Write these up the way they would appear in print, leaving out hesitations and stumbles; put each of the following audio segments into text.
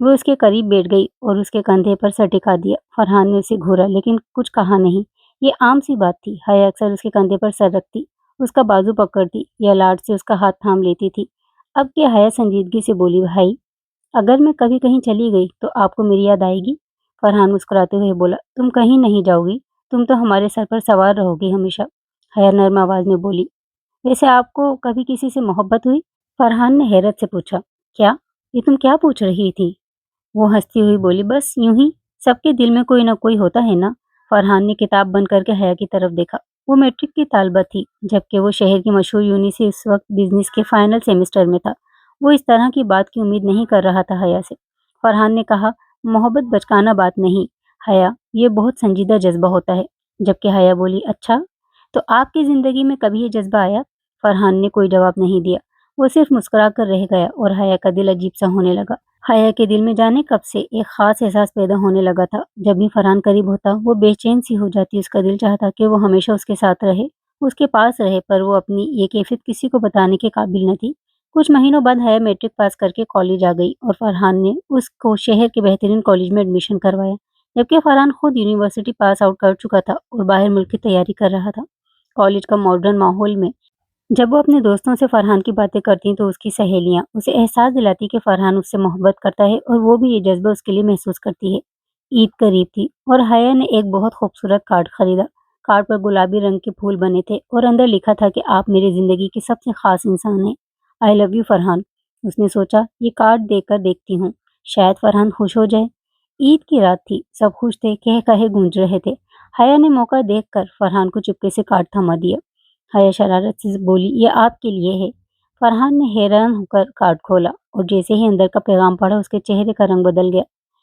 وہ اس کے قریب بیٹھ گئی اور اس کے کندھے پر سر ٹکا دیا۔ فرحان نے اسے گھورا لیکن کچھ کہا نہیں۔ یہ عام سی بات تھی، حیا اکثر اس کے کندھے پر سر رکھتی، اس کا بازو پکڑتی یا لاڈ سے اس کا ہاتھ تھام لیتی تھی۔ اب کہ حیا سنجیدگی سے بولی، بھائی اگر میں کبھی کہیں چلی گئی تو آپ کو میری یاد آئے گی؟ فرحان مسکراتے ہوئے بولا، تم کہیں نہیں جاؤ گی، تم تو ہمارے سر پر سوار رہو گی ہمیشہ۔ حیا نرم آواز میں بولی، ویسے آپ کو کبھی کسی سے محبت ہوئی؟ فرحان نے حیرت سے پوچھا، کیا؟ یہ تم کیا پوچھ رہی تھی؟ وہ ہنستی ہوئی بولی، بس یوں ہی، سب کے دل میں کوئی نہ کوئی ہوتا ہے نا۔ فرحان نے کتاب بند کر کے حیا کی طرف دیکھا۔ وہ میٹرک کی طالبہ تھی، جبکہ وہ شہر کی مشہور یونی سے اس وقت بزنس کے فائنل سیمسٹر میں تھا۔ وہ اس طرح کی بات کی امید نہیں کر رہا تھا حیا سے۔ فرحان نے کہا، محبت بچکانہ بات نہیں حیا، یہ بہت سنجیدہ جذبہ ہوتا ہے۔ جبکہ حیا بولی، اچھا تو آپ کی زندگی میں کبھی یہ جذبہ آیا؟ فرحان نے کوئی جواب نہیں دیا، وہ صرف مسکرا کر رہ گیا اور حیا کا دل عجیب سا ہونے لگا۔ حیا کے دل میں جانے کب سے ایک خاص احساس پیدا ہونے لگا تھا۔ جب بھی فرحان قریب ہوتا وہ بے چین سی ہو جاتی۔ اس کا دل چاہتا کہ وہ ہمیشہ اس کے ساتھ رہے، اس کے پاس رہے، پر وہ اپنی یہ کیفیت کسی کو بتانے کے قابل نہ تھی۔ کچھ مہینوں بعد حیا میٹرک پاس کر کے کالج آ گئی اور فرحان نے اس کو شہر کے بہترین کالج میں ایڈمیشن کروایا، جبکہ فرحان خود یونیورسٹی پاس آؤٹ کر چکا تھا اور باہر ملک کی تیاری کر رہا تھا۔ کالج کا ماڈرن ماحول میں جب وہ اپنے دوستوں سے فرحان کی باتیں کرتی تو اس کی سہیلیاں اسے احساس دلاتی کہ فرحان اس سے محبت کرتا ہے اور وہ بھی یہ جذبہ اس کے لیے محسوس کرتی ہے۔ عید قریب تھی اور حیا نے ایک بہت خوبصورت کارڈ خریدا۔ کارڈ پر گلابی رنگ کے پھول بنے تھے اور اندر لکھا تھا کہ آپ میری زندگی کے سب سے خاص انسان ہیں، آئی لو یو فرحان۔ اس نے سوچا، یہ کارڈ دے کر دیکھتی ہوں، شاید فرحان خوش ہو جائے۔ عید کی رات تھی، سب خوش تھے، کہہ کہے گونج رہے تھے۔ حیا نے موقع دیکھ کر فرحان کو چپکے سے کارڈ تھما دیا۔ حیا شرارت سے بولی، یہ آپ کے لیے ہے۔ فرحان نے حیران ہو کر کارڈ کھولا اور جیسے ہی اندر کا پیغام پڑھا اس کے چہرے کا رنگ بدل گیا۔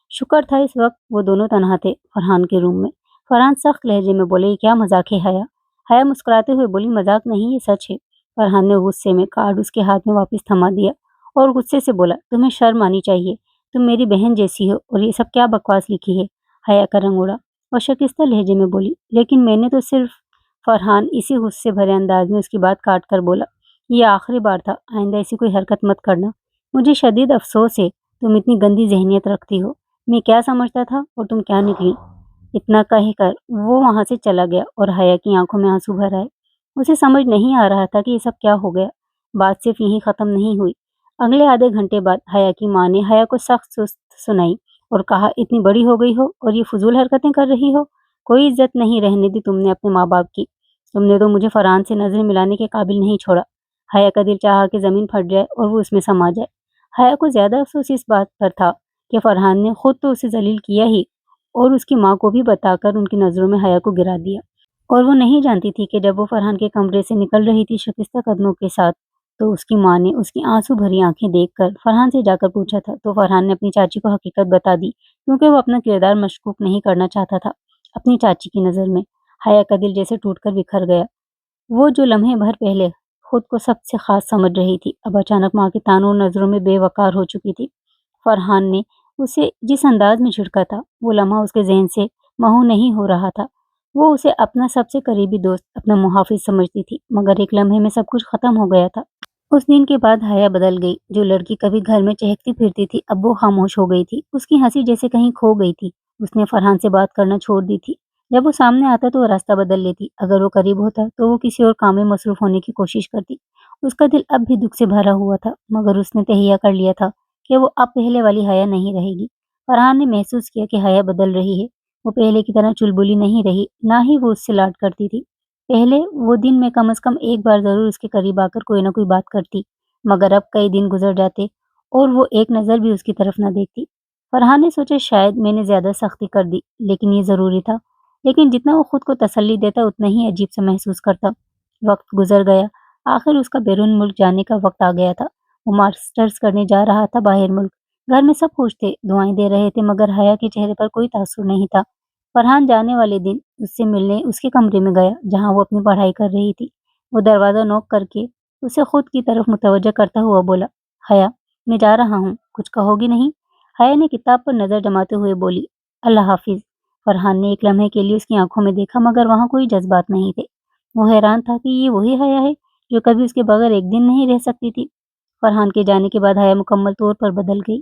شکر تھا اس وقت وہ دونوں تنہا تھے فرحان کے روم میں۔ فرحان سخت لہجے میں بولے، یہ کیا مذاق ہے حیا؟ حیا مسکراتے ہوئے بولی، مذاق نہیں، یہ سچ ہے۔ فرحان نے غصے میں کارڈ اس کے ہاتھ میں واپس تھما دیا اور غصے سے بولا، تمہیں شرم آنی چاہیے، تم میری بہن جیسی ہو اور یہ سب کیا بکواس لکھی ہے؟ حیا کا رنگ اڑا اور شکستہ لہجے میں بولی، لیکن میں نے تو صرف… فرحان اسی غصے بھرے انداز میں اس کی بات کاٹ کر بولا، یہ آخری بار تھا، آئندہ ایسی کوئی حرکت مت کرنا۔ مجھے شدید افسوس ہے، تم اتنی گندی ذہنیت رکھتی ہو۔ میں کیا سمجھتا تھا اور تم کیا نکلی۔ اتنا کہہ کر وہ وہاں سے چلا گیا اور حیا کی آنکھوں میں آنسو بھر آئے۔ اسے سمجھ نہیں آ رہا تھا کہ یہ سب کیا ہو گیا۔ بات صرف یہیں ختم نہیں ہوئی۔ اگلے آدھے گھنٹے بعد حیا کی ماں نے حیا کو سخت سست سنائی اور کہا، اتنی بڑی ہو گئی ہو اور یہ فضول حرکتیں کر رہی ہو، کوئی عزت نہیں رہنے دی تم نے اپنے ماں باپ کی، تم نے تو مجھے فرحان سے نظریں ملانے کے قابل نہیں چھوڑا۔ حیا کا دل چاہا کہ زمین پھٹ جائے اور وہ اس میں سما جائے۔ حیا کو زیادہ افسوس اس بات پر تھا کہ فرحان نے خود تو اسے ذلیل کیا ہی اور اس کی ماں کو بھی بتا کر ان کی نظروں میں حیا کو گرا دیا۔ اور وہ نہیں جانتی تھی کہ جب وہ فرحان کے کمرے سے نکل رہی تھی شکستہ قدموں کے ساتھ، تو اس کی ماں نے اس کی آنسو بھری آنکھیں دیکھ کر فرحان سے جا کر پوچھا تھا، تو فرحان نے اپنی چاچی کو حقیقت بتا دی، کیونکہ وہ اپنا کردار مشکوک نہیں کرنا چاہتا تھا اپنی چاچی کی نظر میں۔ حیا کا دل جیسے ٹوٹ کر بکھر گیا۔ وہ جو لمحے بھر پہلے خود کو سب سے خاص سمجھ رہی تھی، اب اچانک ماں کی تانوں نظروں میں بے وقار ہو چکی تھی۔ فرحان نے اسے جس انداز میں جھڑکا تھا، وہ لمحہ اس کے ذہن سے محو نہیں ہو رہا تھا۔ وہ اسے اپنا سب سے قریبی دوست، اپنا محافظ سمجھتی تھی، مگر ایک لمحے میں سب کچھ ختم ہو گیا تھا۔ اس دن کے بعد حیا بدل گئی۔ جو لڑکی کبھی گھر میں چہکتی پھرتی تھی، اب وہ خاموش ہو گئی تھی۔ اس کی ہنسی جیسے کہیں کھو گئی تھی۔ اس نے فرحان سے بات کرنا چھوڑ دی تھی۔ جب وہ سامنے آتا تو وہ راستہ بدل لیتی، اگر وہ قریب ہوتا تو وہ کسی اور کام میں مصروف ہونے کی کوشش کرتی۔ اس کا دل اب بھی دکھ سے بھرا ہوا تھا، مگر اس نے تہیہ کر لیا تھا کہ وہ اب پہلے والی حیا نہیں رہے گی۔ فرحان نے محسوس کیا کہ حیا بدل رہی ہے۔ وہ پہلے کی طرح چلبلی نہیں رہی، نہ ہی وہ اس سے لاڈ کرتی تھی۔ پہلے وہ دن میں کم از کم ایک بار ضرور اس کے قریب آ کر کوئی نہ کوئی بات کرتی، مگر اب کئی دن گزر جاتے اور وہ ایک نظر بھی اس کی طرف نہ دیکھتی۔ فرحان نے سوچا، شاید میں نے زیادہ سختی کر دی، لیکن یہ ضروری تھا۔ لیکن جتنا وہ خود کو تسلی دیتا اتنا ہی عجیب سا محسوس کرتا۔ وقت گزر گیا، آخر اس کا بیرون ملک جانے کا وقت آ گیا تھا۔ وہ ماسٹرز کرنے جا رہا تھا باہر ملک۔ گھر میں سب خوش تھے، دعائیں دے رہے تھے، مگر حیا کے چہرے پر کوئی تاثر نہیں تھا۔ فرحان جانے والے دن اس سے ملنے اس کے کمرے میں گیا، جہاں وہ اپنی پڑھائی کر رہی تھی۔ وہ دروازہ نوک کر کے اسے خود کی طرف متوجہ کرتا ہوا بولا، حیا میں جا رہا ہوں، کچھ کہو گی نہیں؟ حیا نے کتاب پر نظر جماتے ہوئے بولی، اللہ حافظ۔ فرحان نے ایک لمحے کے لیے اس کی آنکھوں میں دیکھا، مگر وہاں کوئی جذبات نہیں تھے۔ وہ حیران تھا کہ یہ وہی حیا ہے جو کبھی اس کے بغیر ایک دن نہیں رہ سکتی تھی۔ فرحان کے جانے کے بعد حیا مکمل طور پر بدل گئی۔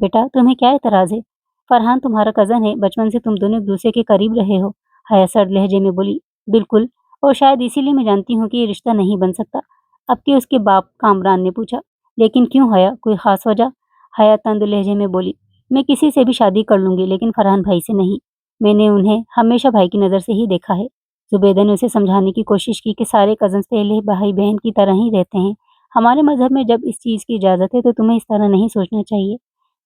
بیٹا تمہیں کیا اعتراض ہے؟ فرحان تمہارا کزن ہے، بچپن سے تم دونوں ایک دوسرے کے قریب رہے ہو۔ حیا سرد لہجے میں بولی۔ بالکل، اور شاید اسی لیے میں جانتی ہوں کہ یہ رشتہ نہیں بن سکتا۔ اب کہ اس کے باپ کامران نے پوچھا۔ لیکن کیوں حیا، کوئی خاص وجہ؟ حیا تند لہجے میں بولی۔ میں کسی سے بھی شادی کر لوں گی لیکن فرحان بھائی سے نہیں۔ میں نے انہیں ہمیشہ بھائی کی نظر سے ہی دیکھا ہے۔ زبیدہ نے اسے سمجھانے کی کوشش کی کہ سارے کزنز پہلے بھائی بہن کی طرح ہی رہتے ہیں۔ ہمارے مذہب میں جب اس چیز کی اجازت ہے تو تمہیں اس طرح نہیں سوچنا چاہیے۔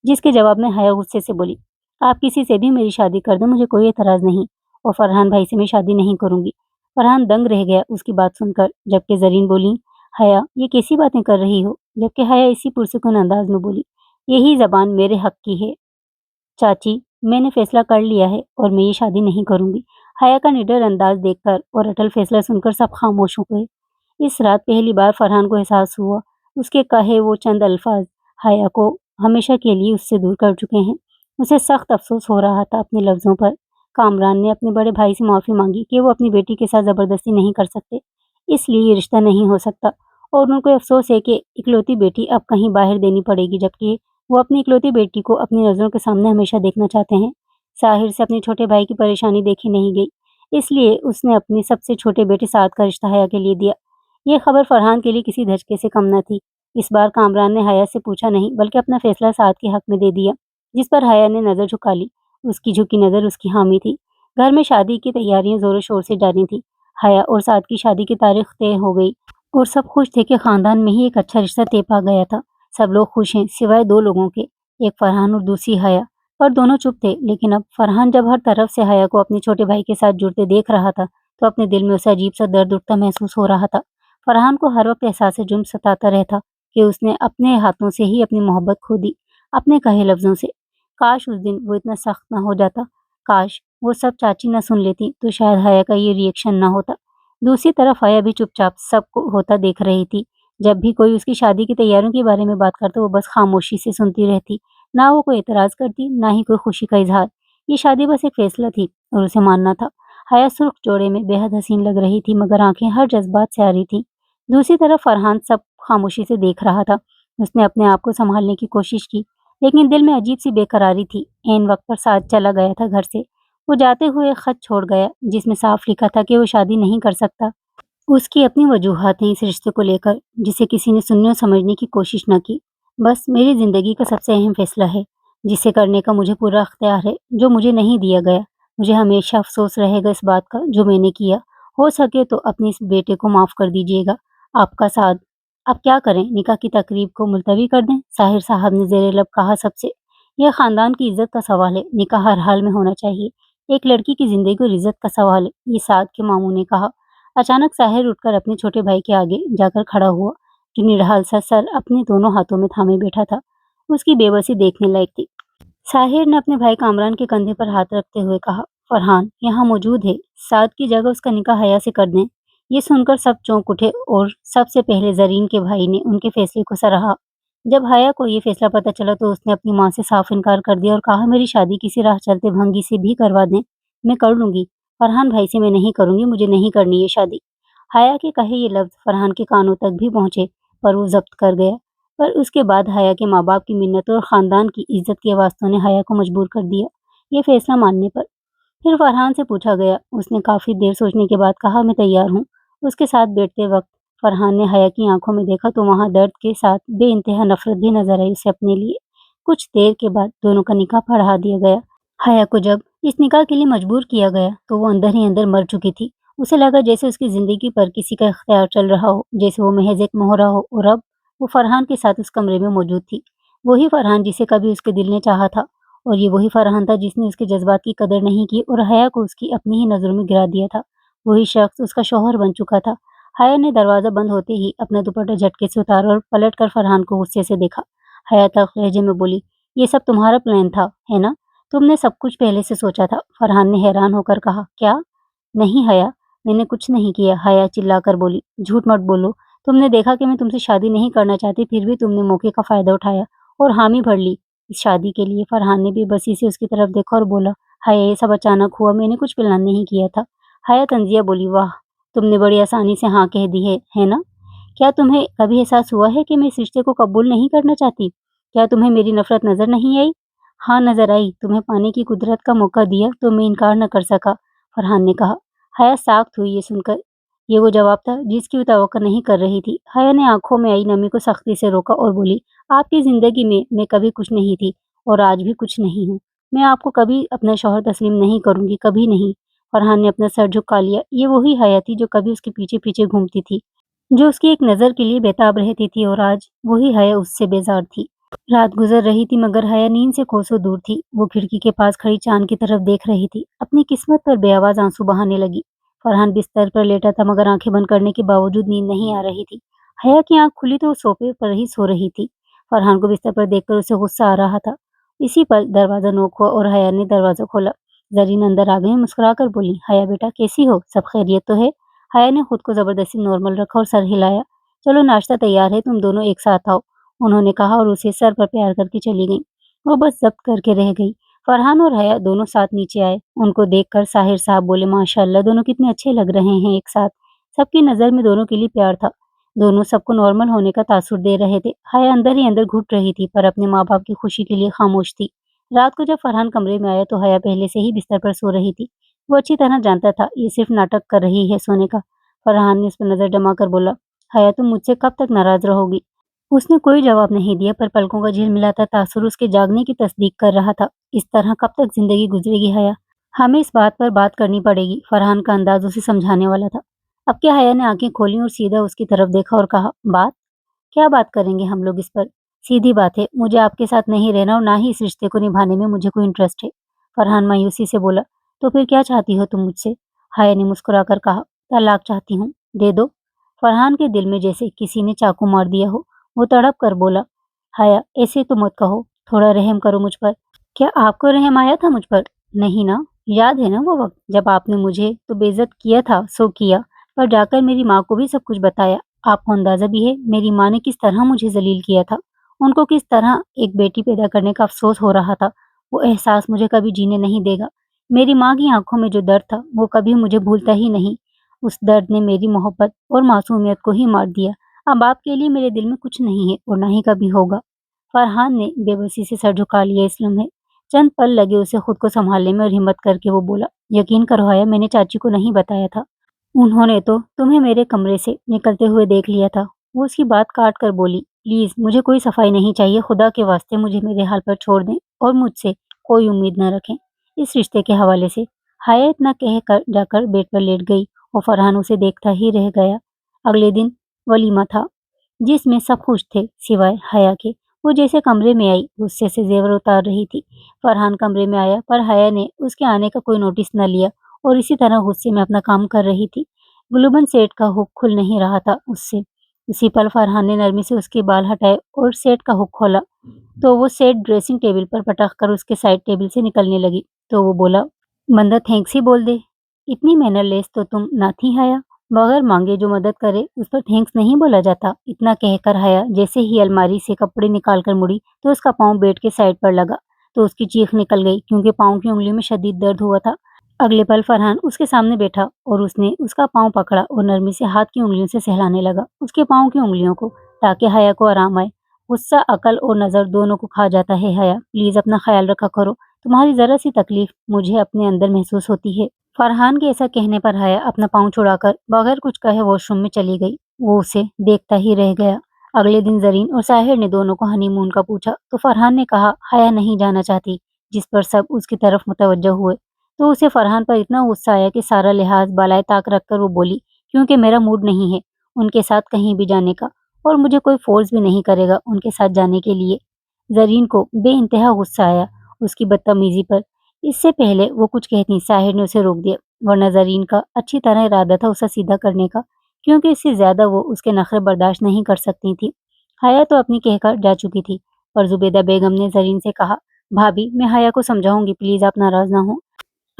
جس کے جواب میں حیا غصے سے بولی۔ آپ کسی سے بھی میری شادی کر دیں، مجھے کوئی اعتراض نہیں، اور فرحان بھائی سے میں شادی نہیں کروں گی۔ فرحان دنگ رہ گیا اس کی بات سن کر، جبکہ زرین بولی۔ حیا یہ کیسی باتیں کر رہی ہو؟ جبکہ حیا اسی پرسکون انداز میں بولی۔ یہی زبان میرے حق کی ہے چاچی، میں نے فیصلہ کر لیا ہے اور میں یہ شادی نہیں کروں گی۔ حیا کا نڈر انداز دیکھ کر اور اٹل فیصلہ سن کر سب خاموش ہو گئے۔ اس رات پہلی بار فرحان کو احساس ہوا اس کے کہے وہ چند الفاظ حیا کو ہمیشہ کے لیے اس سے دور کر چکے ہیں۔ اسے سخت افسوس ہو رہا تھا اپنے لفظوں پر۔ کامران نے اپنے بڑے بھائی سے معافی مانگی کہ وہ اپنی بیٹی کے ساتھ زبردستی نہیں کر سکتے، اس لیے یہ رشتہ نہیں ہو سکتا، اور ان کو افسوس ہے کہ اکلوتی بیٹی اب کہیں باہر دینی پڑے گی، جبکہ وہ اپنی اکلوتی بیٹی کو اپنی نظروں کے سامنے ہمیشہ دیکھنا چاہتے ہیں۔ ساحر سے اپنے چھوٹے بھائی کی پریشانی دیکھی نہیں گئی، اس لیے اس نے اپنے سب سے چھوٹے بیٹے سعد کا رشتہ حیا کے لیے دیا۔ یہ خبر فرحان کے لیے کسی دھچکے سے کم نہ تھی۔ اس بار کامران نے حیا سے پوچھا نہیں بلکہ اپنا فیصلہ سعد کے حق میں دے دیا، جس پر حیا نے نظر جھکا لی۔ اس کی جھکی نظر اس کی حامی تھی۔ گھر میں شادی کی تیاریاں زور و شور سے جاری تھیں۔ حیا اور سعد کی شادی کی تاریخ طے ہو گئی اور سب خوش تھے کہ خاندان میں ہی ایک اچھا رشتہ طے پا گیا تھا۔ سب لوگ خوش ہیں سوائے دو لوگوں کے، ایک فرحان اور دوسری حیا، پر دونوں چپ تھے۔ لیکن اب فرحان جب ہر طرف سے حیا کو اپنے چھوٹے بھائی کے ساتھ جڑتے دیکھ رہا تھا تو اپنے دل میں اسے عجیب سا درد اٹھتا محسوس ہو رہا تھا۔ فرحان کو ہر وقت احساس جرم ستاتا رہتا کہ اس نے اپنے ہاتھوں سے ہی اپنی محبت کھو دی، اپنے کہے لفظوں سے۔ کاش اس دن وہ اتنا سخت نہ ہو جاتا، کاش وہ سب چاچی نہ سن لیتی تو شاید حیا کا یہ ری ایکشن نہ ہوتا۔ دوسری طرف حیا بھی چپ چاپ سب کو ہوتا دیکھ رہی تھی۔ جب بھی کوئی اس کی شادی کی تیاریوں کے بارے میں بات کرتا وہ بس خاموشی سے سنتی رہتی، نہ وہ کوئی اعتراض کرتی نہ ہی کوئی خوشی کا اظہار۔ یہ شادی بس ایک فیصلہ تھی اور اسے ماننا تھا۔ حیا سرخ جوڑے میں بے حد حسین لگ رہی تھی مگر آنکھیں ہر جذبات سے آ رہی تھیں۔ دوسری طرف فرحان سب خاموشی سے دیکھ رہا تھا۔ اس نے اپنے آپ کو سنبھالنے کی کوشش کی لیکن دل میں عجیب سی بے قراری تھی۔ عین وقت پر سعد چلا گیا تھا گھر سے۔ وہ جاتے ہوئے خط چھوڑ گیا جس میں صاف لکھا تھا کہ وہ شادی نہیں کر سکتا۔ اس کی اپنی وجوہات ہیں اس رشتے کو لے کر جسے کسی نے سننے اور سمجھنے کی کوشش نہ کی۔ بس میری زندگی کا سب سے اہم فیصلہ ہے جسے کرنے کا مجھے پورا اختیار ہے، جو مجھے نہیں دیا گیا۔ مجھے ہمیشہ افسوس رہے گا اس بات کا جو میں نے کیا۔ ہو سکے تو اپنے اس بیٹے کو معاف کر دیجیے گا، آپ کا سعد۔ اب کیا کریں، نکاح کی تقریب کو ملتوی کر دیں؟ طاہر صاحب نے زیر لب کہا سب سے۔ یہ خاندان کی عزت کا سوال ہے، نکاح ہر حال میں ہونا چاہیے۔ ایک لڑکی کی زندگی اور عزت کا سوال ہے، یہ سعد کے ماموں نے کہا۔ اچانک طاہر اٹھ کر اپنے چھوٹے بھائی کے آگے جا کر کھڑا ہوا جو نڈھال سا سر اپنے دونوں ہاتھوں میں تھامے بیٹھا تھا۔ اس کی بے بسی دیکھنے لائق تھی۔ طاہر نے اپنے بھائی کامران کے کندھے پر ہاتھ رکھتے ہوئے کہا، فرحان یہاں موجود ہے، سعد کی جگہ اس کا نکاح حیا سے کر دیں۔ یہ سن کر سب چونک اٹھے اور سب سے پہلے زرین کے بھائی نے ان کے فیصلے کو سراہا۔ جب حیا کو یہ فیصلہ پتہ چلا تو اس نے اپنی ماں سے صاف انکار کر دیا اور کہا، میری شادی کسی راہ چلتے بھنگی سے بھی کروا دیں، میں کر لوں گی، فرحان بھائی سے میں نہیں کروں گی، مجھے نہیں کرنی یہ شادی۔ حیا کے کہے یہ لفظ فرحان کے کانوں تک بھی پہنچے پر وہ ضبط کر گیا، پر اس کے بعد حیا کے ماں باپ کی منتوں اور خاندان کی عزت کے واسطوں نے حیا کو مجبور کر دیا یہ فیصلہ ماننے پر۔ پھر فرحان سے پوچھا گیا، اس نے کافی دیر سوچنے کے بعد کہا، میں تیار ہوں۔ اس کے ساتھ بیٹھتے وقت فرحان نے حیا کی آنکھوں میں دیکھا تو وہاں درد کے ساتھ بے انتہا نفرت بھی نظر آئی اسے اپنے لیے۔ کچھ دیر کے بعد دونوں کا نکاح پڑھا دیا گیا۔ حیا کو جب اس نکاح کے لیے مجبور کیا گیا تو وہ اندر ہی اندر مر چکی تھی۔ اسے لگا جیسے اس کی زندگی پر کسی کا اختیار چل رہا ہو، جیسے وہ محض ایک مہرہ ہو، اور اب وہ فرحان کے ساتھ اس کمرے میں موجود تھی۔ وہی فرحان جسے کبھی اس کے دل نے چاہا تھا، اور یہ وہی فرحان تھا جس نے اس کے جذبات کی قدر نہیں کی اور حیا کو اس کی اپنی ہی نظروں میں گرا دیا تھا۔ وہی شخص اس کا شوہر بن چکا تھا۔ حیا نے دروازہ بند ہوتے ہی اپنا دوپٹہ جھٹکے سے اتارا اور پلٹ کر فرحان کو غصے سے دیکھا۔ حیا تلخ لہجے میں بولی، یہ سب تمہارا پلان تھا، ہے نا؟ تم نے سب کچھ پہلے سے سوچا تھا؟ فرحان نے حیران ہو کر کہا، کیا؟ نہیں حیا، میں نے کچھ نہیں کیا۔ حیا چلا کر بولی، جھوٹ مت بولو، تم نے دیکھا کہ میں تم سے شادی نہیں کرنا چاہتی، پھر بھی تم نے موقع کا فائدہ اٹھایا اور حامی بھر لی اس شادی کے لیے۔ فرحان نے بے بسی سے اس کی طرف دیکھا اور بولا، حیا یہ سب اچانک ہوا، میں نے کچھ پلان نہیں کیا تھا۔ حیا طنزیہ بولی، واہ، تم نے بڑی آسانی سے ہاں کہہ دی ہے نا؟ کیا تمہیں کبھی احساس ہوا ہے کہ میں اس رشتے کو قبول نہیں کرنا چاہتی؟ کیا تمہیں میری نفرت نظر نہیں آئی؟ ہاں نظر آئی، تمہیں پانے کی قدرت کا موقع دیا تو میں انکار نہ کر سکا، فرحان نے کہا۔ حیا ساخت ہوئی یہ سن کر۔ یہ وہ جواب تھا جس کی وہ توقع نہیں کر رہی تھی۔ حیا نے آنکھوں میں آئی نمی کو سختی سے روکا اور بولی، آپ کی زندگی میں کبھی کچھ نہیں تھی اور آج بھی کچھ نہیں ہوں۔ میں آپ کو کبھی اپنا شوہر تسلیم نہیں کروں گی، کبھی نہیں۔ فرحان نے اپنا سر جھکا لیا۔ یہ وہی حیا تھی جو کبھی اس کے پیچھے پیچھے گھومتی تھی، جو اس کی ایک نظر کے لیے بےتاب رہتی تھی، اور آج وہی حیا اس سے بیزار تھی۔ رات گزر رہی تھی مگر حیا نیند سے کوسوں دور تھی۔ وہ کھڑکی کے پاس کھڑی چاند کی طرف دیکھ رہی تھی، اپنی قسمت پر بے آواز آنسو بہانے لگی۔ فرحان بستر پر لیٹا تھا مگر آنکھیں بند کرنے کے باوجود نیند نہیں آ رہی تھی۔ حیا کی آنکھ کھلی تو وہ صوفے پر ہی سو رہی تھی۔ فرحان کو بستر پر دیکھ کر اسے غصہ آ رہا تھا۔ اسی پل دروازہ نوک ہوا اور حیا نے دروازہ کھولا۔ زرین اندر آ گئی، مسکرا کر بولی، حیا بیٹا کیسی ہو؟ سب خیریت تو ہے؟ حیا نے خود کو زبردستی نارمل رکھا اور سر ہلایا۔ چلو ناشتہ تیار ہے، تم دونوں ایک ساتھ آؤ، انہوں نے کہا اور اسے سر پر پیار کر کے چلی گئی۔ وہ بس ضبط کر کے رہ گئی۔ فرحان اور حیا دونوں ساتھ نیچے آئے۔ ان کو دیکھ کر ساحر صاحب بولے، ماشاءاللہ دونوں کتنے اچھے لگ رہے ہیں ایک ساتھ۔ سب کی نظر میں دونوں کے لیے پیار تھا۔ دونوں سب کو نارمل ہونے کا تاثر دے رہے تھے۔ حیا اندر ہی اندر گھٹ رہی تھی پر اپنے ماں باپ کی خوشی کے لیے خاموش تھی۔ رات کو جب فرحان کمرے میں آیا تو حیا پہلے سے ہی بستر پر سو رہی تھی۔ وہ اچھی طرح جانتا تھا یہ صرف ناٹک کر رہی ہے سونے کا۔ فرحان نے اس پر نظر جما کر بولا، حیا تم مجھ سے کب تک ناراض رہو گی؟ اس نے کوئی جواب نہیں دیا پر پلکوں کا جھلملاتا تاثر اس کے جاگنے کی تصدیق کر رہا تھا۔ اس طرح کب تک زندگی گزرے گی حیا؟ ہمیں اس بات پر بات کرنی پڑے گی، فرحان کا انداز اسے سمجھانے والا تھا۔ اب کیا؟ حیا نے آنکھیں کھولیں اور سیدھا اس کی طرف دیکھا اور کہا، بات؟ کیا بات کریں گے ہم لوگ اس پر؟ سیدھی بات ہے، مجھے آپ کے ساتھ نہیں رہنا اور نہ ہی اس رشتے کو نبھانے میں مجھے کوئی انٹرسٹ ہے، فرحان مایوسی سے بولا۔ تو پھر کیا چاہتی ہو تم مجھ سے؟ حیا نے مسکرا کر کہا، طلاق چاہتی ہوں، دے دو۔ فرحان کے دل میں جیسے کسی نے چاقو مار دیا ہو۔ وہ تڑپ کر بولا، حیا ایسے تو مت کہو، تھوڑا رحم کرو مجھ پر۔ کیا آپ کو رحم آیا تھا مجھ پر؟ نہیں نا، یاد ہے نا وہ وقت جب آپ نے مجھے تو بے عزت کیا تھا، سو کیا، پر جا کر میری ماں کو بھی سب کچھ بتایا۔ آپ کو اندازہ بھی ہے میری ماں نے کس طرح مجھے ذلیل کیا تھا، ان کو کس طرح ایک بیٹی پیدا کرنے کا افسوس ہو رہا تھا۔ وہ احساس مجھے کبھی جینے نہیں دے گا۔ میری ماں کی آنکھوں میں جو درد تھا وہ کبھی مجھے بھولتا ہی نہیں۔ اس درد نے میری محبت اور معصومیت کو ہی مار دیا۔ اب آپ کے لیے میرے دل میں کچھ نہیں ہے اور نہ ہی کبھی ہوگا۔ فرحان نے بے بسی سے سر جھکا لیا اس لمحے۔ چند پل لگے اسے خود کو سنبھالنے میں اور ہمت کر کے وہ بولا، یقین کرو حیا میں نے چاچی کو نہیں بتایا تھا، انہوں نے تو تمہیں میرے کمرے سے نکلتے ہوئے دیکھ لیا تھا۔ وہ اس کی بات کاٹ کر بولی، پلیز مجھے کوئی صفائی نہیں چاہیے، خدا کے واسطے مجھے میرے حال پر چھوڑ دیں اور مجھ سے کوئی امید نہ رکھیں اس رشتے کے حوالے سے۔ حیا اتنا کہہ کر جا کر بیڈ پر لیٹ گئی اور فرحان اسے دیکھتا ہی رہ گیا۔ اگلے دن ولیمہ تھا جس میں سب خوش تھے سوائے حیا کے۔ وہ جیسے کمرے میں آئی غصے سے زیور اتار رہی تھی۔ فرحان کمرے میں آیا پر حیا نے اس کے آنے کا کوئی نوٹس نہ لیا اور اسی طرح غصے میں اپنا کام کر رہی تھی۔ گلوبن سیٹ کا ہک کھل نہیں رہا تھا اس سے۔ اسی پل فرحان نے نرمی سے اس کے بال ہٹائے اور سیٹ کا ہک کھولا تو وہ سیٹ ڈریسنگ ٹیبل پر پٹک کر اس کے سائڈ ٹیبل سے نکلنے لگی تو وہ بولا، بندہ تھینکس ہی بول دے، اتنی مینر لیس تو تم نہ تھی حیا، بغیر مانگے جو مدد کرے اس پر تھینکس نہیں بولا جاتا۔ اتنا کہہ کر حیا جیسے ہی الماری سے کپڑے نکال کر مڑی تو اس کا پاؤں بیڈ کے سائڈ پر لگا تو اس کی چیخ نکل گئی کیونکہ پاؤں کی انگلیوں میں شدید درد ہوا تھا۔ اگلے پل فرحان اس کے سامنے بیٹھا اور اس نے اس کا پاؤں پکڑا اور نرمی سے ہاتھ کی انگلیوں سے سہلانے لگا اس کے پاؤں کی انگلیوں کو تاکہ حیا کو آرام آئے۔ غصہ عقل اور نظر دونوں کو کھا جاتا ہے۔ حیا پلیز اپنا خیال رکھا کرو، تمہاری ذرا سی تکلیف مجھے اپنے اندر محسوس ہوتی ہے۔ فرحان کے ایسا کہنے پر حیا اپنا پاؤں چھڑا کر بغیر کچھ کہے واش روم میں چلی گئی۔ وہ اسے دیکھتا ہی رہ گیا۔ اگلے دن زرین اور ساحر نے دونوں کو ہنی مون کا پوچھا تو فرحان نے کہا حیا نہیں جانا چاہتی، جس پر سب اس کی طرف متوجہ ہوئے تو اسے فرحان پر اتنا غصہ آیا کہ سارا لحاظ بالائے طاق رکھ کر وہ بولی، کیونکہ میرا موڈ نہیں ہے ان کے ساتھ کہیں بھی جانے کا اور مجھے کوئی فورس بھی نہیں کرے گا ان کے ساتھ جانے کے لیے۔ زرین کو بے انتہا غصہ آیا اس کی بدتمیزی پر۔ اس سے پہلے وہ کچھ کہتی ساحر نے اسے روک دیا، ورنہ زرین کا اچھی طرح ارادہ تھا اسے سیدھا کرنے کا، کیونکہ اس سے زیادہ وہ اس کے نخرے برداشت نہیں کر سکتی تھی۔ حیا تو اپنی کہہ کر جا چکی تھی پر زبیدہ بیگم نے زرین سے کہا، بھابی میں حیا کو سمجھاؤں گی، پلیز آپ ناراض نہ ہوں،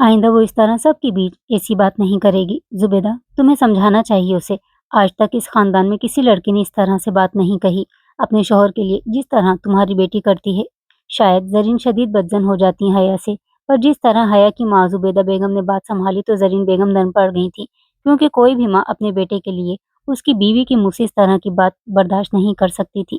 آئندہ وہ اس طرح سب کے بیچ ایسی بات نہیں کرے گی۔ زبیدہ تمہیں سمجھانا چاہیے اسے، آج تک اس خاندان میں کسی لڑکی نے اس طرح سے بات نہیں کہی اپنے شوہر کے لیے جس طرح تمہاری بیٹی کرتی ہے۔ شاید زرین شدید بدظن ہو جاتی حیا سے، پر جس طرح حیا کی ماں زبیدہ بیگم نے بات سنبھالی تو زرین بیگم نرم پڑ گئی تھی، کیونکہ کوئی بھی ماں اپنے بیٹے کے لیے اس کی بیوی کے منہ سے اس طرح کی بات برداشت نہیں کر سکتی تھی۔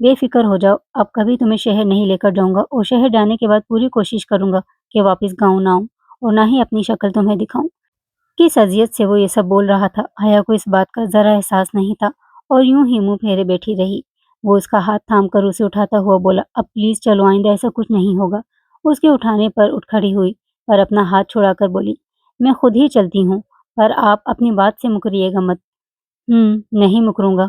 بے فکر ہو جاؤ، اب کبھی تمہیں شہر نہیں لے کر جاؤں گا اور شہر جانے کے بعد پوری کوشش کروں گا کہ واپس گاؤں نہ آؤں اور نہ ہی اپنی شکل تمہیں دکھاؤں۔ کس اذیت سے وہ یہ سب بول رہا تھا، حیا کو اس بات کا ذرا احساس نہیں تھا اور یوں ہی منہ پھیرے بیٹھی رہی۔ وہ اس کا ہاتھ تھام کر اسے اٹھاتا ہوا بولا، اب پلیز چلو، آئندہ ایسا کچھ نہیں ہوگا۔ اس کے اٹھانے پر اٹھ کھڑی ہوئی پر اپنا ہاتھ چھڑا کر بولی، میں خود ہی چلتی ہوں، پر آپ اپنی بات سے مکریے گا مت۔ نہیں مکروں گا،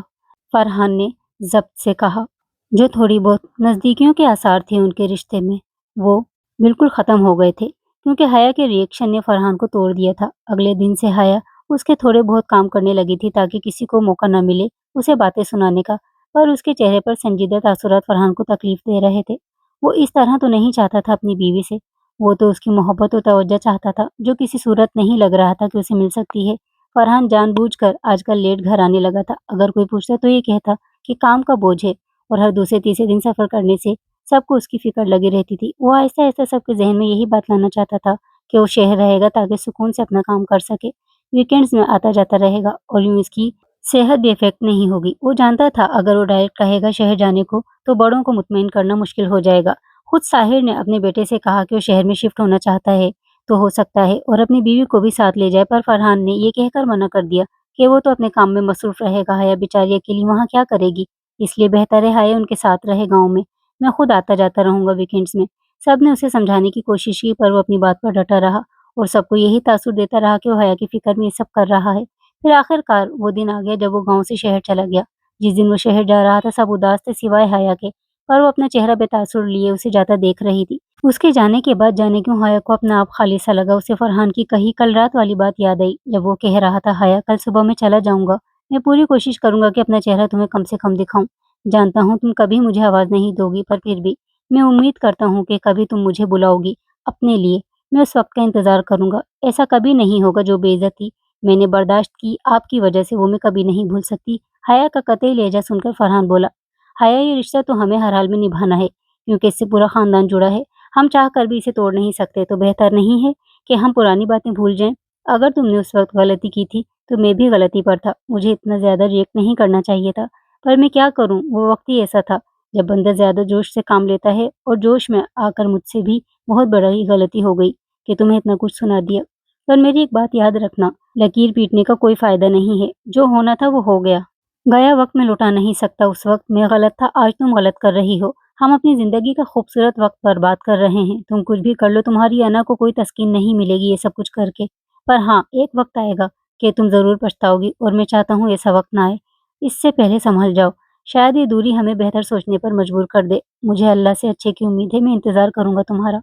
فرحان نے ضبط سے کہا۔ جو تھوڑی بہت نزدیکیوں کے آثار تھے ان کے رشتے میں، وہ بالکل ختم ہو گئے تھے کیونکہ حیا کے ریئیکشن نے فرحان کو توڑ دیا تھا۔ اگلے دن سے حیا اس کے تھوڑے بہت کام کرنے لگی تھی تاکہ کسی کو موقع نہ ملے اسے باتیں سنانے کا، پر اس کے چہرے پر سنجیدہ تاثرات فرحان کو تکلیف دے رہے تھے۔ وہ اس طرح تو نہیں چاہتا تھا اپنی بیوی سے، وہ تو اس کی محبت و توجہ چاہتا تھا جو کسی صورت نہیں لگ رہا تھا کہ اسے مل سکتی ہے۔ فرحان جان بوجھ کر آج کل لیٹ گھر آنے لگا تھا، اگر کوئی پوچھتا تو یہ کہتا کہ کام کا بوجھ ہے، اور ہر دوسرے تیسرے دن سفر کرنے سے سب کو اس کی فکر لگی رہتی تھی۔ وہ آہستہ آہستہ سب کے ذہن میں یہی بات لانا چاہتا تھا کہ وہ شہر رہے گا تاکہ سکون سے اپنا کام کر سکے، ویکینڈز میں آتا جاتا رہے گا اور یوں اس کی صحت بھی افیکٹ نہیں ہوگی۔ وہ جانتا تھا اگر وہ ڈائریکٹ کہے گا شہر جانے کو تو بڑوں کو مطمئن کرنا مشکل ہو جائے گا۔ خود ساحر نے اپنے بیٹے سے کہا کہ وہ شہر میں شفٹ ہونا چاہتا ہے تو ہو سکتا ہے اور اپنی بیوی کو بھی ساتھ لے جائے، پر فرحان نے یہ کہہ کر منع کر دیا کہ وہ تو اپنے کام میں مصروف رہے گا، حیا بیچاری اکیلی وہاں کیا کرے گی، اس لیے بہتر ہے حیا ان کے ساتھ رہے گاؤں میں خود آتا جاتا رہوں گا ویکینڈز میں۔ سب نے اسے سمجھانے کی کوشش کی پر وہ اپنی بات پر ڈٹا رہا اور سب کو یہی تاثر دیتا رہا کہ وہ حیا کی فکر میں یہ سب کر رہا ہے۔ پھر آخر کار وہ دن آ گیا جب وہ گاؤں سے شہر چلا گیا۔ جس دن وہ شہر جا رہا تھا سب اداس تھے سوائے حیا کے، پر وہ اپنا چہرہ بے تاثر لیے اسے جاتا دیکھ رہی تھی۔ اس کے جانے کے بعد جانے کیوں حیا کو اپنا آپ خالی سا لگا۔ اسے فرحان کی کہی کل رات والی بات یاد آئی جب وہ کہہ رہا تھا، حیا کل صبح میں چلا جاؤں گا، میں پوری کوشش کروں گا کہ اپنا چہرہ تمہیں کم سے کم دکھاؤں۔ جانتا ہوں تم کبھی مجھے آواز نہیں دو گی، پر پھر بھی میں امید کرتا ہوں کہ کبھی تم مجھے بلاؤ گی اپنے لیے، میں اس وقت کا انتظار کروں گا۔ ایسا کبھی نہیں ہوگا جو بے عزتی میں نے برداشت کی آپ کی وجہ سے وہ میں کبھی نہیں بھول سکتی۔ حیا کا قطعی لہجہ سن کر فرحان بولا، حیا یہ رشتہ تو ہمیں ہر حال میں نبھانا ہے کیونکہ اس سے پورا خاندان جڑا ہے، ہم چاہ کر بھی اسے توڑ نہیں سکتے، تو بہتر نہیں ہے کہ ہم پرانی باتیں بھول جائیں۔ اگر تم نے اس وقت غلطی کی تھی تو میں بھی غلطی پر تھا، مجھے اتنا زیادہ ریئیکٹ نہیں کرنا چاہیے تھا، پر میں کیا کروں، وہ وقت ہی ایسا تھا جب بندہ زیادہ جوش سے کام لیتا ہے، اور جوش میں آ کر مجھ سے بھی بہت بڑی غلطی ہو گئی کہ تمہیں اتنا کچھ سنا دیا۔ پر میری ایک بات یاد رکھنا، لکیر پیٹنے کا کوئی فائدہ نہیں ہے، جو ہونا تھا وہ ہو گیا، گیا وقت میں لوٹا نہیں سکتا۔ اس وقت میں غلط تھا، آج تم غلط کر رہی ہو، ہم اپنی زندگی کا خوبصورت وقت برباد کر رہے ہیں۔ تم کچھ بھی کر لو تمہاری انا کو کوئی تسکین نہیں ملے گی یہ سب کچھ کر کے، پر ہاں ایک وقت آئے گا کہ تم ضرور پچھتاؤ گی، اور میں چاہتا ہوں ایسا وقت نہ آئے، اس سے پہلے سنبھل جاؤ، شاید یہ دوری ہمیں بہتر سوچنے پر مجبور کر دے۔ مجھے اللہ سے اچھے کی امید ہے، میں انتظار کروں گا تمہارا۔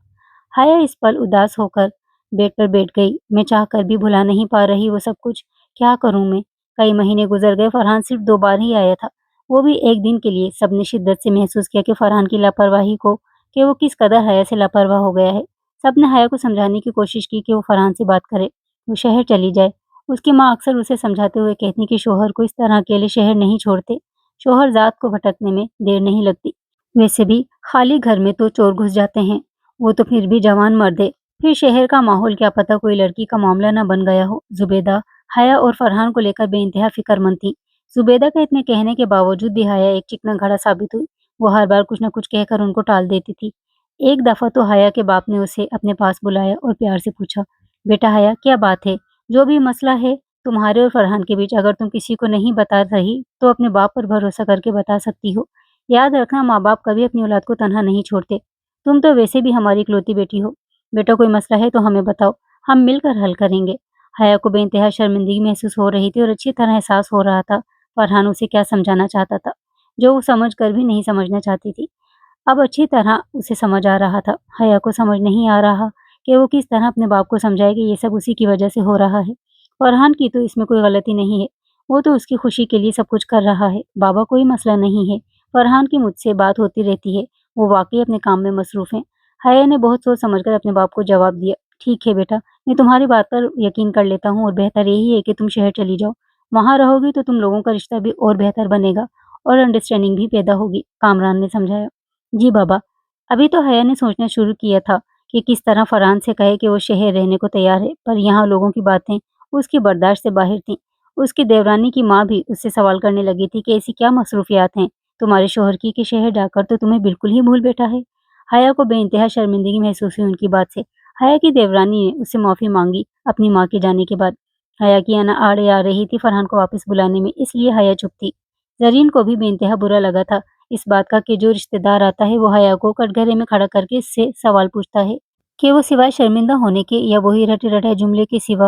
حیا اس پل اداس ہو کر بیڈ پر بیٹھ گئی۔ میں چاہ کر بھی بھلا نہیں پا رہی وہ سب کچھ، کیا کروں میں؟ کئی مہینے گزر گئے، فرحان صرف 2 بار ہی آیا تھا، وہ بھی ایک دن کے لیے۔ سب نے شدت سے محسوس کیا کہ فرحان کی لاپرواہی کو، کہ وہ کس قدر حیا سے لاپرواہ ہو گیا ہے۔ سب نے حیا کو سمجھانے کی کوشش کی کہ وہ فرحان سے بات کرے، وہ شہر چلی جائے۔ اس کی ماں اکثر اسے سمجھاتے ہوئے کہتی کہ شوہر کو اس طرح اکیلے شہر نہیں چھوڑتے، شوہر ذات کو بھٹکنے میں دیر نہیں لگتی، ویسے بھی خالی گھر میں تو چور گھس جاتے ہیں، وہ تو پھر بھی جوان مرد ہے، پھر شہر کا ماحول کیا پتہ کوئی لڑکی کا معاملہ نہ بن گیا ہو۔ زبیدہ حیا اور فرحان کو لے کر بے انتہا فکر مند تھی۔ زبیدہ کے اتنے کہنے کے باوجود بھی حیا ایک چکنا گھڑا ثابت ہوئی، وہ ہر بار کچھ نہ کچھ کہہ کر ان کو ٹال دیتی تھی۔ ایک دفعہ تو حیا کے باپ نے اسے اپنے پاس بلایا اور پیار سے پوچھا، بیٹا حیا کیا بات ہے؟ جو بھی مسئلہ ہے تمہارے اور فرحان کے بیچ، اگر تم کسی کو نہیں بتا رہی تو اپنے باپ پر بھروسہ کر کے بتا سکتی ہو۔ یاد رکھنا ماں باپ کبھی اپنی اولاد کو تنہا نہیں چھوڑتے، تم تو ویسے بھی ہماری اکلوتی بیٹی ہو، بیٹا کوئی مسئلہ ہے تو ہمیں بتاؤ، ہم مل کر حل کریں گے۔ حیا کو بے انتہا شرمندگی محسوس ہو رہی تھی اور اچھی طرح احساس ہو رہا تھا فرحان اسے کیا سمجھانا چاہتا تھا، جو وہ سمجھ کر بھی نہیں سمجھنا چاہتی تھی۔ اب اچھی طرح اسے سمجھ آ رہا تھا، حیا کو سمجھ نہیں آ رہا کہ وہ کس طرح اپنے باپ کو سمجھائے کہ یہ سب اسی کی وجہ سے ہو رہا ہے۔ فرحان کی تو اس میں کوئی غلطی نہیں ہے، وہ تو اس کی خوشی کے لیے سب کچھ کر رہا ہے، بابا کوئی مسئلہ نہیں ہے، فرحان کی مجھ سے بات ہوتی رہتی ہے، وہ واقعی اپنے کام میں مصروف ہیں۔ حیا نے بہت سوچ سمجھ کر اپنے باپ کو جواب دیا، ٹھیک ہے بیٹا، میں تمہاری بات پر یقین کر لیتا ہوں، اور بہتر یہی ہے کہ تم شہر چلی جاؤ، وہاں رہو گی تو تم لوگوں کا رشتہ بھی اور بہتر بنے گا اور انڈرسٹینڈنگ بھی پیدا ہوگی، کامران نے سمجھایا۔ جی بابا۔ ابھی تو حیا نے سوچنا شروع کیا تھا کہ کس طرح فرحان سے کہے کہ وہ شہر رہنے کو تیار ہے، پر یہاں لوگوں کی باتیں اس کی برداشت سے باہر تھیں۔ اس کی دیورانی کی ماں بھی اس سے سوال کرنے لگی تھی کہ ایسی کیا مصروفیات ہیں تمہارے شوہر کی کہ شہر جا کر تو تمہیں بالکل ہی بھول بیٹھا ہے۔ حیا کو بے انتہا شرمندگی محسوس ہوئی ان کی بات سے۔ حیا کی دیورانی نے اس سے معافی مانگی اپنی ماں کے جانے کے بعد۔ حیا کی انا آڑے آ رہی تھی فرحان کو واپس بلانے میں، اس لیے حیا چپ تھی۔ زرین کو بھی بے انتہا برا لگا تھا اس بات کا کہ جو رشتہ دار آتا ہے وہ حیا کو کٹگرے میں کھڑا کر کے اس سے سوال پوچھتا ہے کہ وہ سوائے شرمندہ ہونے کے یا وہی رٹے رٹائے جملے کے سوا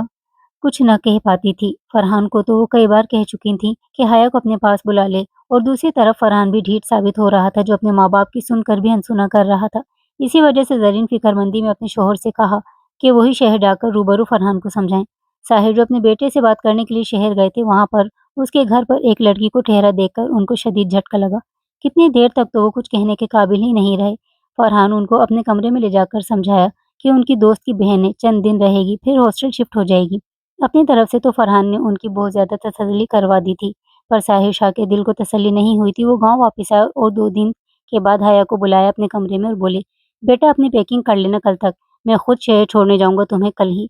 کچھ نہ کہہ پاتی تھی۔ فرحان کو تو وہ کئی بار کہہ چکی تھی کہ حیا کو اپنے پاس بلا لے، اور دوسری طرف فرحان بھی ڈھیٹ ثابت ہو رہا تھا جو اپنے ماں باپ کی سن کر بھی انسنا کر رہا تھا۔ اسی وجہ سے زرین فکر مندی میں اپنے شوہر سے کہا کہ وہی شہر جا کر روبرو فرحان کو سمجھائیں۔ ساحر جو اپنے بیٹے سے بات کرنے کے لیے شہر گئے تھے، وہاں پر اس کے گھر پر ایک لڑکی کو ٹھہرا دیکھ کر ان کو شدید جھٹکا لگا۔ کتنی دیر تک تو وہ کچھ کہنے کے قابل ہی نہیں رہے۔ فرحان ان کو اپنے کمرے میں لے جا کر سمجھایا کہ ان کی دوست کی بہنیں چند دن رہے گی پھر ہاسٹل شفٹ ہو جائے گی۔ اپنی طرف سے تو فرحان نے ان کی بہت زیادہ تسلی کروا دی تھی، پر ساحر شاہ کے دل کو تسلی نہیں ہوئی تھی۔ وہ گاؤں واپس آئے اور 2 دن کے بعد حیا کو بلایا اپنے کمرے میں اور بولے، بیٹا اپنی پیکنگ کر لینا کل تک، میں خود شہر چھوڑنے جاؤں گا تمہیں کل ہی۔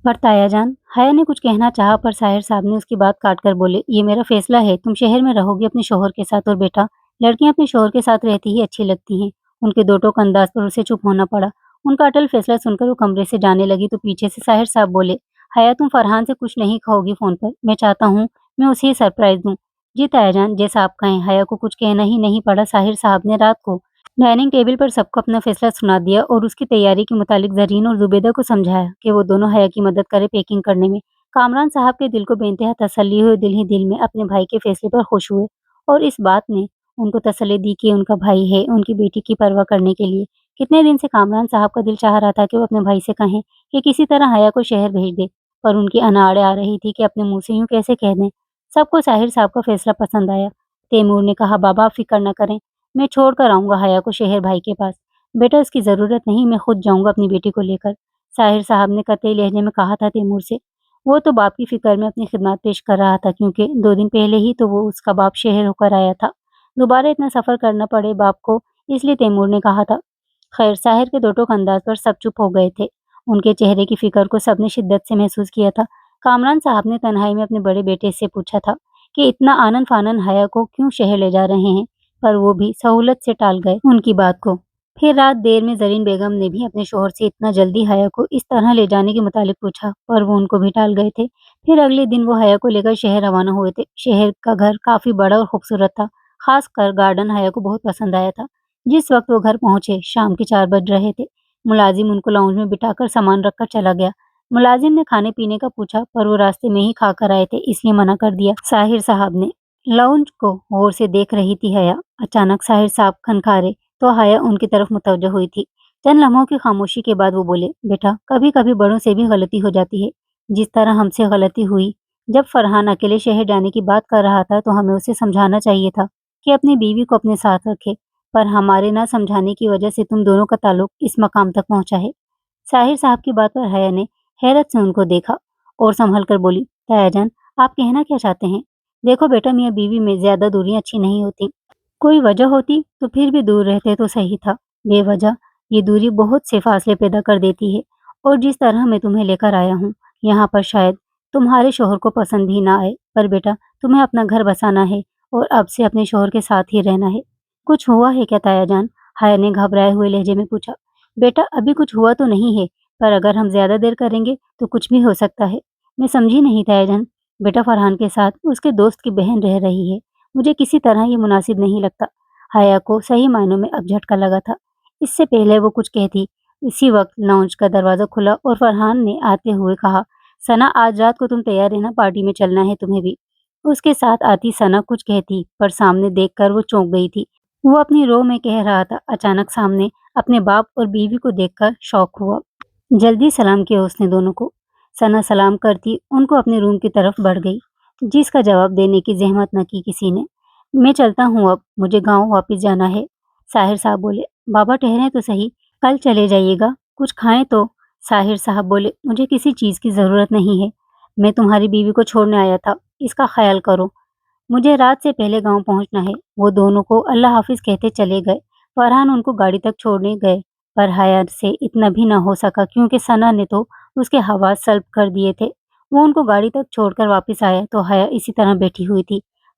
پر تایا جان، حیا نے کچھ کہنا چاہا پر ساحر صاحب نے اس کی بات کاٹ کر بولے، یہ میرا فیصلہ ہے، تم شہر میں رہو گی اپنے شوہر کے ساتھ، اور بیٹا لڑکیاں اپنے شوہر کے ساتھ رہتی ہی اچھی لگتی ہیں۔ ان کے دو ٹوک انداز پر اسے چپ ہونا پڑا۔ ان کا اٹل فیصلہ سن کر وہ کمرے سے جانے لگی تو پیچھے سے ساحر صاحب بولے، حیا تم فرحان سے کچھ نہیں کہو گی فون پر، میں چاہتا ہوں میں اسے سرپرائز دوں۔ جی تایا جان، جیسا آپ کہیں۔ حیا کو کچھ کہنا ہی نہیں پڑا۔ ساحر صاحب نے رات کو ڈائننگ ٹیبل پر سب کو اپنا فیصلہ سنا دیا اور اس کی تیاری کے متعلق زرین اور زبیدہ کو سمجھایا کہ وہ دونوں حیا کی مدد کرے پیکنگ کرنے میں۔ کامران صاحب کے دل کو بے انتہا تسلی ہوئی، دل ہی دل میں اپنے بھائی کے فیصلے پر خوش ہوئے، اور اس بات نے ان کو تسلی دی کہ ان کا بھائی ہے ان کی بیٹی کی پرواہ کرنے کے لیے۔ کتنے دن سے کامران صاحب کا دل چاہ رہا تھا کہ وہ اپنے بھائی سے کہیں کہ کسی طرح حیا کو شہر بھیج دے، پر ان کی اناڑے آ رہی تھی کہ اپنے منہ سے یوں کیسے کہہ دیں۔ سب کو ساحر صاحب کا فیصلہ پسند آیا۔ تیمور نے کہا، بابا آپ فکر نہ کریں، میں چھوڑ کر آؤں گا حیا کو شہر بھائی کے پاس۔ بیٹا اس کی ضرورت نہیں، میں خود جاؤں گا اپنی بیٹی کو لے کر، ساحر صاحب نے قطعی لہجے میں کہا تھا تیمور سے۔ وہ تو باپ کی فکر میں اپنی خدمات پیش کر رہا تھا کیونکہ 2 دن پہلے ہی تو وہ اس کا باپ شہر ہو کر آیا تھا۔ دوبارہ اتنا سفر کرنا پڑے باپ کو، اس لیے تیمور نے کہا تھا۔ خیر، ساحر کے دو ٹوک انداز پر سب چپ ہو گئے تھے۔ ان کے چہرے کی فکر کو سب نے شدت سے محسوس کیا تھا۔ کامران صاحب نے تنہائی میں اپنے بڑے بیٹے سے پوچھا تھا کہ اتنا آنن فانن حیا کو کیوں شہر لے جا رہے ہیں، پر وہ بھی سہولت سے ٹال گئے ان کی بات کو۔ پھر رات دیر میں زرین بیگم نے بھی اپنے شوہر سے اتنا جلدی حیا کو اس طرح لے جانے کے متعلق پوچھا، پر وہ ان کو بھی ٹال گئے تھے۔ پھر اگلے دن وہ حیا کو لے کر شہر روانہ ہوئے تھے۔ شہر کا گھر کافی بڑا اور خوبصورت تھا، خاص کر گارڈن حیا کو بہت پسند آیا تھا۔ جس وقت وہ گھر پہنچے شام کے 4 بج رہے تھے۔ ملازم ان کو لاؤنج میں بٹھا کر سامان رکھ کر چلا گیا۔ ملازم نے کھانے پینے کا پوچھا پر وہ راستے میں ہی کھا کر آئے تھے اس لیے منع کر دیا۔ ساحر صاحب نے لاؤنج کو غور سے دیکھ رہی تھی حیا۔ اچانک ساحر صاحب کھنکھارے تو حیا ان کی طرف متوجہ ہوئی تھی۔ چند لمحوں کی خاموشی کے بعد وہ بولے، بیٹا کبھی کبھی بڑوں سے بھی غلطی ہو جاتی ہے، جس طرح ہم سے غلطی ہوئی جب فرحان اکیلے شہر جانے کی بات کر رہا تھا تو ہمیں اسے سمجھانا چاہیے تھا کہ اپنی بیوی کو اپنے ساتھ رکھے، پر ہمارے نہ سمجھانے کی وجہ سے تم دونوں کا تعلق اس مقام تک پہنچا ہے۔ ساحر صاحب کی بات پر حیا نے حیرت سے ان کو دیکھا اور سنبھل کر بولی، تایا جان آپ کہنا کیا چاہتے ہیں؟ دیکھو بیٹا، میاں بیوی میں زیادہ دوریاں اچھی نہیں ہوتی، کوئی وجہ ہوتی تو پھر بھی دور رہتے تو صحیح تھا، بے وجہ یہ دوری بہت سے فاصلے پیدا کر دیتی ہے، اور جس طرح میں تمہیں لے کر آیا ہوں یہاں پر شاید تمہارے شوہر کو پسند ہی نہ آئے، پر بیٹا تمہیں اپنا گھر بسانا ہے اور اب سے اپنے شوہر کے ساتھ ہی رہنا ہے۔ کچھ ہوا ہے کیا تایا جان؟ حیا نے گھبرائے ہوئے لہجے میں پوچھا۔ بیٹا ابھی کچھ ہوا تو نہیں ہے، پر اگر ہم زیادہ دیر کریں گے تو کچھ بھی ہو سکتا ہے۔ میں سمجھی نہیں تایا جان۔ بیٹا فرحان کے ساتھ اس کے دوست کی بہن رہ رہی ہے، مجھے کسی طرح یہ مناسب نہیں لگتا۔ حیا کو صحیح معنوں میں اب جھٹکا لگا تھا۔ اس سے پہلے وہ کچھ کہتی، اسی وقت لاؤنج کا دروازہ کھلا اور فرحان نے آتے ہوئے کہا، ثنا آج رات کو تم تیار رہنا، پارٹی میں چلنا ہے تمہیں بھی۔ اس کے ساتھ آتی ثنا کچھ کہتی پر سامنے دیکھ کر وہ چونک گئی تھی۔ وہ اپنی رو میں کہہ رہا تھا، اچانک سامنے اپنے باپ اور بیوی کو دیکھ کر شوق ہوا۔ جلدی سلام کیا اس نے دونوں کو۔ ثنا سلام کرتی ان کو اپنے روم کی طرف بڑھ گئی، جس کا جواب دینے کی زحمت نہ کی کسی نے۔ میں چلتا ہوں، اب مجھے گاؤں واپس جانا ہے۔ ساحر صاحب بولے، بابا ٹھہریں تو صحیح، کل چلے جائیے گا، کچھ کھائیں تو۔ ساحر صاحب بولے، مجھے کسی چیز کی ضرورت نہیں ہے، میں تمہاری بیوی کو چھوڑنے آیا تھا، اس کا خیال کرو، مجھے رات سے پہلے گاؤں پہنچنا ہے۔ وہ دونوں کو اللہ حافظ کہتے چلے گئے۔ فرحان ان کو گاڑی تک چھوڑنے گئے پر حیا سے اتنا بھی نہ ہو سکا کیونکہ ثنا نے تو اس کے حواس سلب کر دیے تھے۔ وہ ان کو گاڑی تک چھوڑ کر واپس آیا تو حیا اسی طرح بیٹھی ہوئی تھی۔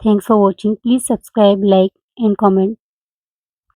Thanks for watching. Please subscribe, like and comment.